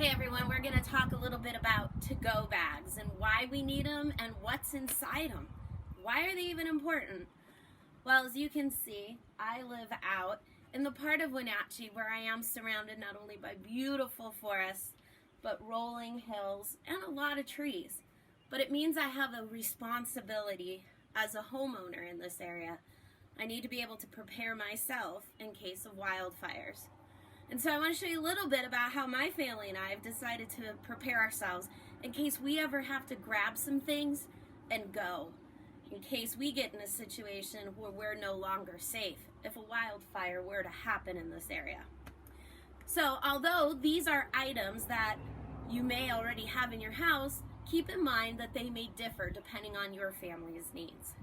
Hey everyone, we're going to talk a little bit about to-go bags and why we need them and what's inside them. Why are they even important? Well, as you can see, I live out in the part of Wenatchee where I am surrounded not only by beautiful forests, but rolling hills and a lot of trees. But it means I have a responsibility as a homeowner in this area. I need to be able to prepare myself in case of wildfires. And so I want to show you a little bit about how my family and I have decided to prepare ourselves in case we ever have to grab some things and go. In case we get in a situation where we're no longer safe if a wildfire were to happen in this area. So although these are items that you may already have in your house, keep in mind that they may differ depending on your family's needs.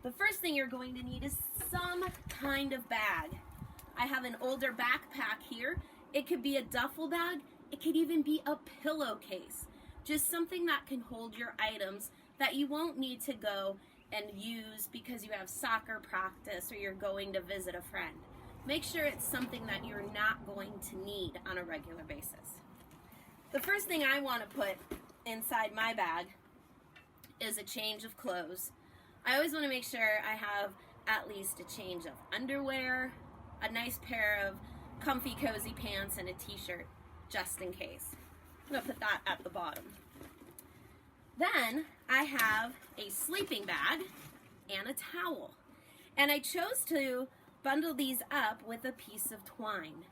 The first thing you're going to need is some kind of bag. I have an older backpack here. It could be a duffel bag. It could even be a pillowcase. Just something that can hold your items that you won't need to go and use because you have soccer practice or you're going to visit a friend. Make sure it's something that you're not going to need on a regular basis. The first thing I want to put inside my bag is a change of clothes. I always want to make sure I have at least a change of underwear, a nice pair of comfy cozy pants, and a t-shirt just in case. I'm going to put that at the bottom. Then I have a sleeping bag and a towel. And I chose to bundle these up with a piece of twine.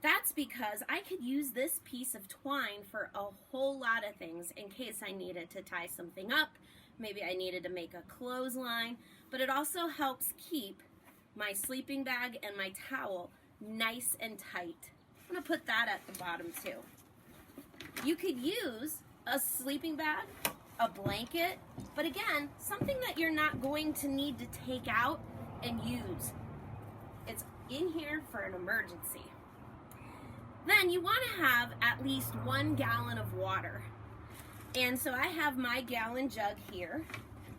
That's because I could use this piece of twine for a whole lot of things in case I needed to tie something up. Maybe I needed to make a clothesline, but it also helps keep my sleeping bag and my towel nice and tight. I'm going to put that at the bottom too. You could use a sleeping bag, a blanket, but again, something that you're not going to need to take out and use. It's in here for an emergency. Then you want to have at least 1 gallon of water. And so I have my gallon jug here,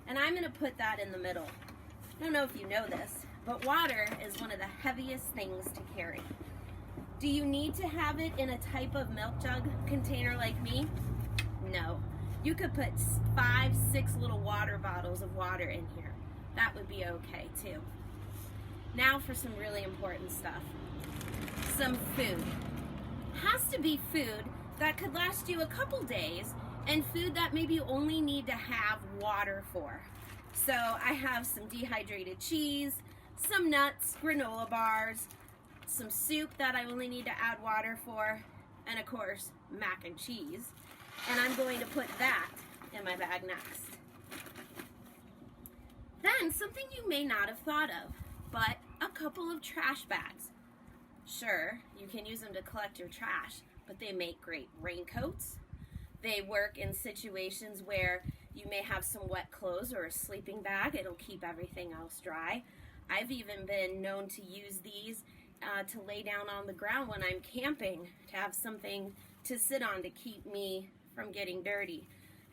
and I'm going to put that in the middle. I don't know if you know this, but water is one of the heaviest things to carry. Do you need to have it in a type of milk jug container like me? No. You could put 5, 6 little water bottles of water in here. That would be okay too. Now for some really important stuff. Some food. Has to be food that could last you a couple days and food that maybe you only need to have water for. So I have some dehydrated cheese, some nuts, granola bars, some soup that I only need to add water for, and of course, mac and cheese. And I'm going to put that in my bag next. Then something you may not have thought of, but a couple of trash bags. Sure, you can use them to collect your trash, but they make great raincoats. They work in situations where you may have some wet clothes or a sleeping bag. It'll keep everything else dry. I've even been known to use these to lay down on the ground when I'm camping, to have something to sit on to keep me from getting dirty.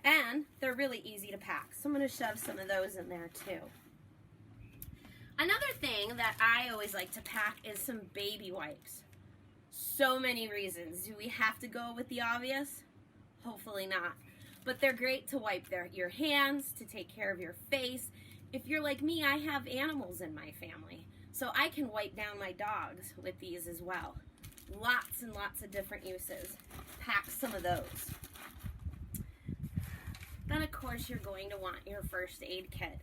And they're really easy to pack, so I'm going to shove some of those in there too. Another thing that I always like to pack is some baby wipes. So many reasons. Do we have to go with the obvious? Hopefully not. But they're great to wipe your hands, to take care of your face. If you're like me, I have animals in my family, so I can wipe down my dogs with these as well. Lots and lots of different uses. Pack some of those. Then of course you're going to want your first aid kit.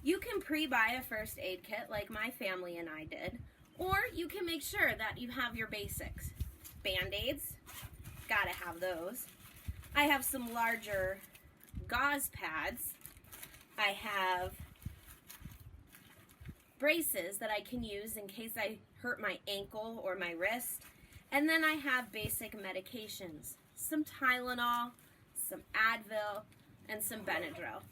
You can pre-buy a first aid kit like my family and I did, or you can make sure that you have your basics. Band-aids, gotta have those. I have some larger gauze pads. I have braces that I can use in case I hurt my ankle or my wrist. And then I have basic medications, some Tylenol, some Advil, and some Benadryl.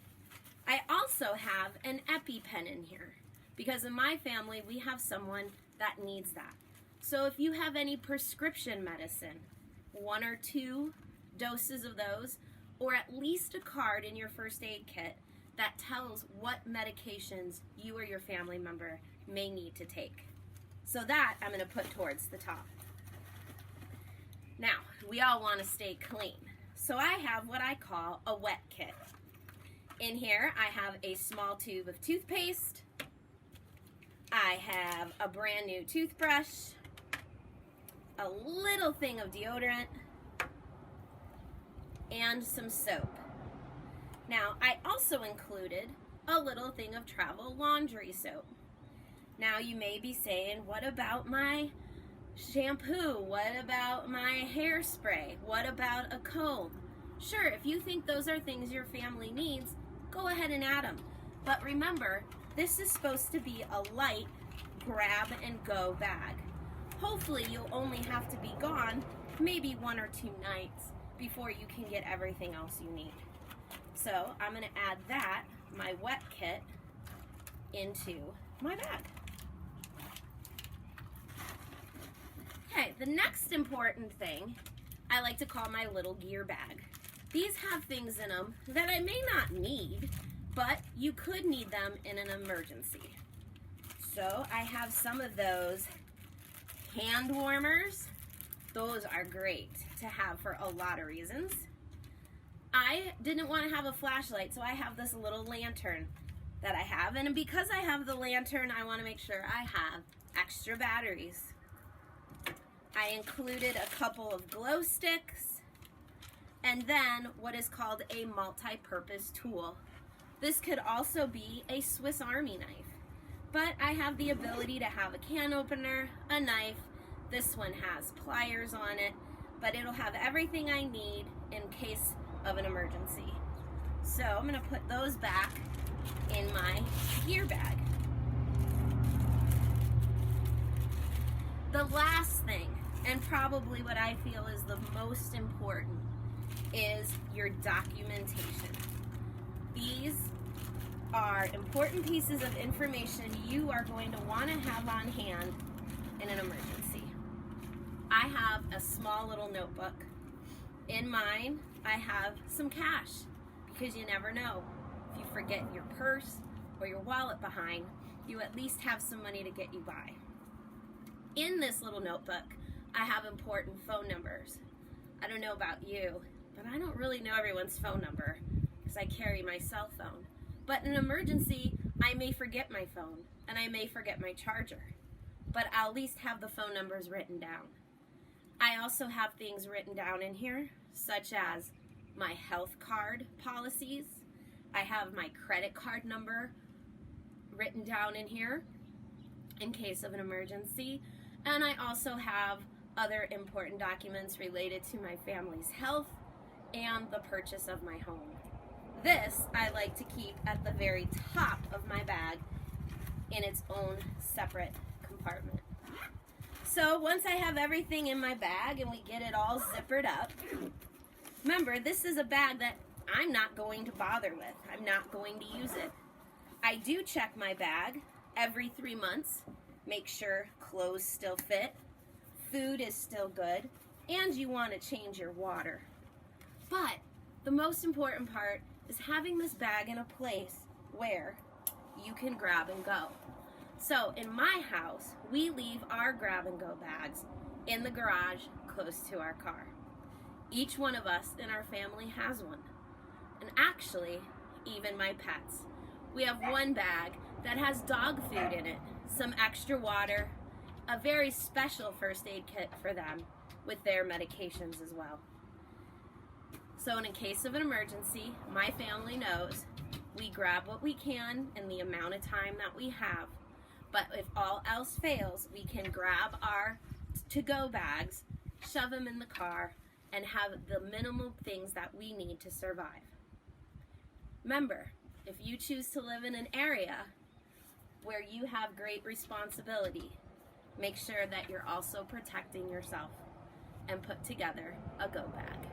I also have an EpiPen in here because in my family we have someone that needs that. So if you have any prescription medicine, 1 or 2 doses of those, or at least a card in your first aid kit that tells what medications you or your family member may need to take. So that I'm going to put towards the top. Now, we all want to stay clean. So I have what I call a wet kit. In here, I have a small tube of toothpaste. I have a brand new toothbrush, a little thing of deodorant, and some soap. Now, I also included a little thing of travel laundry soap. Now, you may be saying, what about my shampoo? What about my hairspray? What about a comb? Sure, if you think those are things your family needs, go ahead and add them. But remember, this is supposed to be a light grab and go bag. Hopefully you'll only have to be gone maybe 1 or 2 nights before you can get everything else you need. So I'm going to add that, my wet kit, into my bag. Okay, the next important thing I like to call my little gear bag. These have things in them that I may not need, but you could need them in an emergency. So I have some of those hand warmers. Those are great to have for a lot of reasons. I didn't want to have a flashlight, so I have this little lantern that I have. And because I have the lantern, I want to make sure I have extra batteries. I included a couple of glow sticks, and then what is called a multi-purpose tool. This could also be a Swiss Army knife, but I have the ability to have a can opener, a knife. This one has pliers on it, but it'll have everything I need in case of an emergency. So I'm going to put those back in my gear bag. The last thing, and probably what I feel is the most important, is your documentation. These are important pieces of information you are going to want to have on hand in an emergency. I have a small little notebook. In mine, I have some cash, because you never know. If you forget your purse or your wallet behind, you at least have some money to get you by. In this little notebook, I have important phone numbers. I don't know about you, but I don't really know everyone's phone number because I carry my cell phone. But in an emergency, I may forget my phone and I may forget my charger, but I'll at least have the phone numbers written down. I also have things written down in here, such as my health card policies. I have my credit card number written down in here in case of an emergency. And I also have other important documents related to my family's health and the purchase of my home. This I like to keep at the very top of my bag in its own separate compartment. So once I have everything in my bag and we get it all zippered up, remember, this is a bag that I'm not going to bother with. I'm not going to use it. I do check my bag every 3 months, make sure clothes still fit, food is still good, and you want to change your water. But the most important part is having this bag in a place where you can grab and go. So in my house, we leave our grab and go bags in the garage close to our car. Each one of us in our family has one. And actually, even my pets. We have one bag that has dog food in it, some extra water, a very special first aid kit for them with their medications as well. So in case of an emergency, my family knows we grab what we can in the amount of time that we have. But if all else fails, we can grab our to-go bags, shove them in the car, and have the minimal things that we need to survive. Remember, if you choose to live in an area where you have great responsibility, make sure that you're also protecting yourself and put together a go bag.